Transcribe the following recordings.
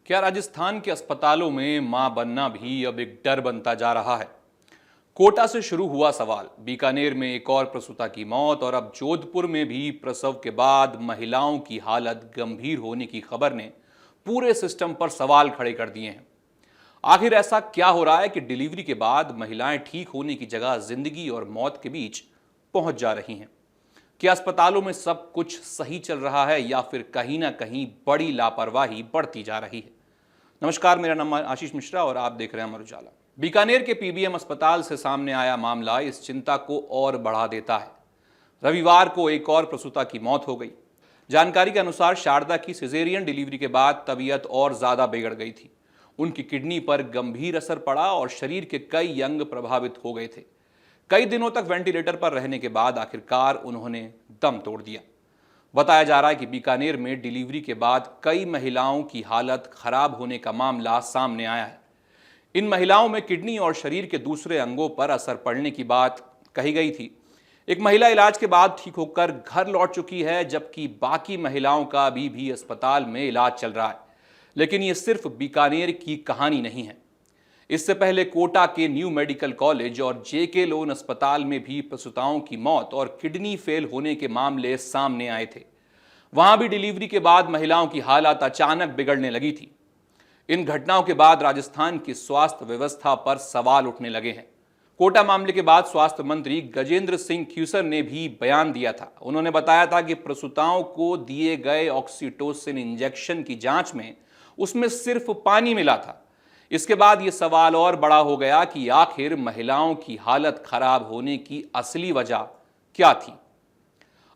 क्या राजस्थान के अस्पतालों में मां बनना भी अब एक डर बनता जा रहा है? कोटा से शुरू हुआ सवाल, बीकानेर में एक और प्रसूता की मौत और अब जोधपुर में भी प्रसव के बाद महिलाओं की हालत गंभीर होने की खबर ने पूरे सिस्टम पर सवाल खड़े कर दिए हैं। आखिर ऐसा क्या हो रहा है कि डिलीवरी के बाद महिलाएं ठीक होने की जगह जिंदगी और मौत के बीच पहुंच जा रही हैं? क्या अस्पतालों में सब कुछ सही चल रहा है या फिर कहीं ना कहीं बड़ी लापरवाही बढ़ती जा रही है? नमस्कार, मेरा नाम आशीष मिश्रा और आप देख रहे हैं अमर उजाला। बीकानेर के पीबीएम अस्पताल से सामने आया मामला इस चिंता को और बढ़ा देता है। रविवार को एक और प्रसूता की मौत हो गई। जानकारी के अनुसार शारदा की सिजेरियन डिलीवरी के बाद तबीयत और ज्यादा बिगड़ गई थी। उनकी किडनी पर गंभीर असर पड़ा और शरीर के कई अंग प्रभावित हो गए थे। कई दिनों तक वेंटिलेटर पर रहने के बाद आखिरकार उन्होंने दम तोड़ दिया। बताया जा रहा है कि बीकानेर में डिलीवरी के बाद कई महिलाओं की हालत खराब होने का मामला सामने आया है। इन महिलाओं में किडनी और शरीर के दूसरे अंगों पर असर पड़ने की बात कही गई थी। एक महिला इलाज के बाद ठीक होकर घर लौट चुकी है, जबकि बाकी महिलाओं का अभी भी अस्पताल में इलाज चल रहा है। लेकिन ये सिर्फ बीकानेर की कहानी नहीं है। इससे पहले कोटा के न्यू मेडिकल कॉलेज और जेके लोन अस्पताल में भी प्रसूताओं की मौत और किडनी फेल होने के मामले सामने आए थे। वहां भी डिलीवरी के बाद महिलाओं की हालत अचानक बिगड़ने लगी थी। इन घटनाओं के बाद राजस्थान की स्वास्थ्य व्यवस्था पर सवाल उठने लगे हैं। कोटा मामले के बाद स्वास्थ्य मंत्री गजेंद्र सिंह ख्यूसर ने भी बयान दिया था। उन्होंने बताया था कि प्रसूताओं को दिए गए ऑक्सीटोसिन इंजेक्शन की जांच में उसमें सिर्फ पानी मिला था। इसके बाद यह सवाल और बड़ा हो गया कि आखिर महिलाओं की हालत खराब होने की असली वजह क्या थी।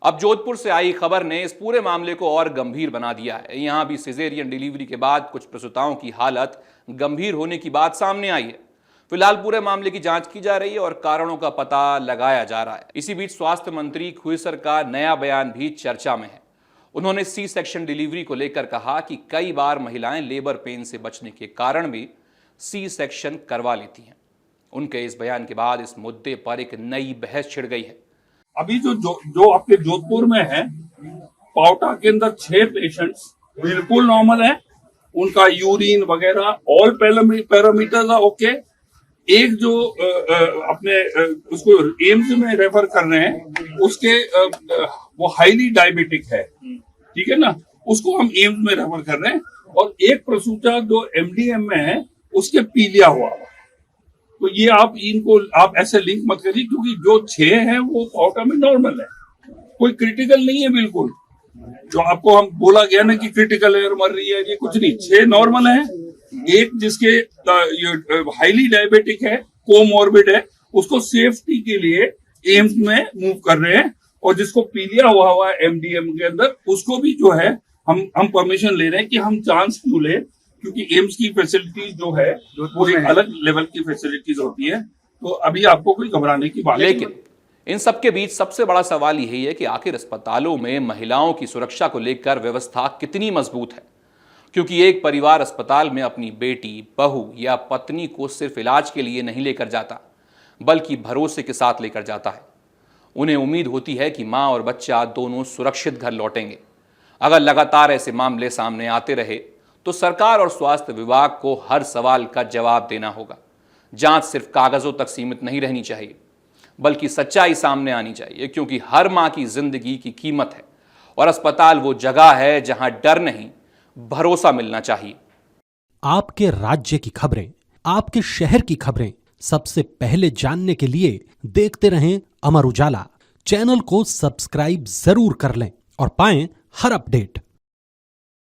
अब जोधपुर से आई खबर ने इस पूरे मामले को और गंभीर बना दिया है। यहां भी सिजेरियन डिलीवरी के बाद कुछ प्रसूताओं की हालत गंभीर होने की बात सामने आई है। फिलहाल पूरे मामले की जांच की जा रही है और कारणों का पता लगाया जा रहा है। इसी बीच स्वास्थ्य मंत्री ख्यूसर का नया बयान भी चर्चा में है। उन्होंने सी सेक्शन डिलीवरी को लेकर कहा कि कई बार महिलाएं लेबर पेन से बचने के कारण भी सी सेक्शन करवा लेती हैं। उनके इस बयान के बाद इस मुद्दे पर एक नई बहस छिड़ गई है। अभी जो आपके जोधपुर में है, पावटा के अंदर 6 पेशेंट्स बिल्कुल नॉर्मल है। उनका यूरिन वगैरह ऑल पैरामीटर्स are ओके। एक जो अपने उसको एम्स में रेफर कर रहे हैं, उसके वो हाईली डायबिटिक है, ठीक है ना, उसको हम एम्स में रेफर कर रहे हैं। और एक प्रसूता जो एमडीएम में है, उसके पीलिया हुआ। तो ये आप ऐसे लिंक मत करिए, क्योंकि जो 6 है वो पावटा में नॉर्मल है, कोई क्रिटिकल नहीं है बिल्कुल। जो आपको हम बोला गया ना कि क्रिटिकल है और मर रही है, ये कुछ नहीं। 6 नॉर्मल है। एक जिसके हाईली डायबिटिक है, कोमॉर्बिड है, उसको सेफ्टी के लिए एम्स में मूव कर रहे हैं। और जिसको पीलिया हुआ है एमडीएम के अंदर, उसको भी जो है हम परमिशन ले रहे हैं कि हम चांस क्यों ले, क्योंकि एम्स की फैसिलिटीज जो है वो एक अलग लेवल की फैसिलिटीज होती है। तो अभी आपको कोई घबराने की बात नहीं। लेकिन इन सबके बीच सबसे बड़ा सवाल यही है कि आखिर अस्पतालों में महिलाओं की सुरक्षा को लेकर व्यवस्था कितनी मजबूत है? क्योंकि एक परिवार अस्पताल में अपनी बेटी, बहू या पत्नी को सिर्फ इलाज के लिए नहीं लेकर जाता, बल्कि भरोसे के साथ लेकर जाता है। उन्हें उम्मीद होती है कि मां और बच्चा दोनों सुरक्षित घर लौटेंगे। अगर लगातार ऐसे मामले सामने आते रहे तो सरकार और स्वास्थ्य विभाग को हर सवाल का जवाब देना होगा। जांच सिर्फ कागजों तक सीमित नहीं रहनी चाहिए, बल्कि सच्चाई सामने आनी चाहिए, क्योंकि हर मां की जिंदगी की कीमत है और अस्पताल वो जगह है जहां डर नहीं, भरोसा मिलना चाहिए। आपके राज्य की खबरें, आपके शहर की खबरें सबसे पहले जानने के लिए देखते रहें अमर उजाला। चैनल को सब्सक्राइब जरूर कर लें और पाएं हर अपडेट।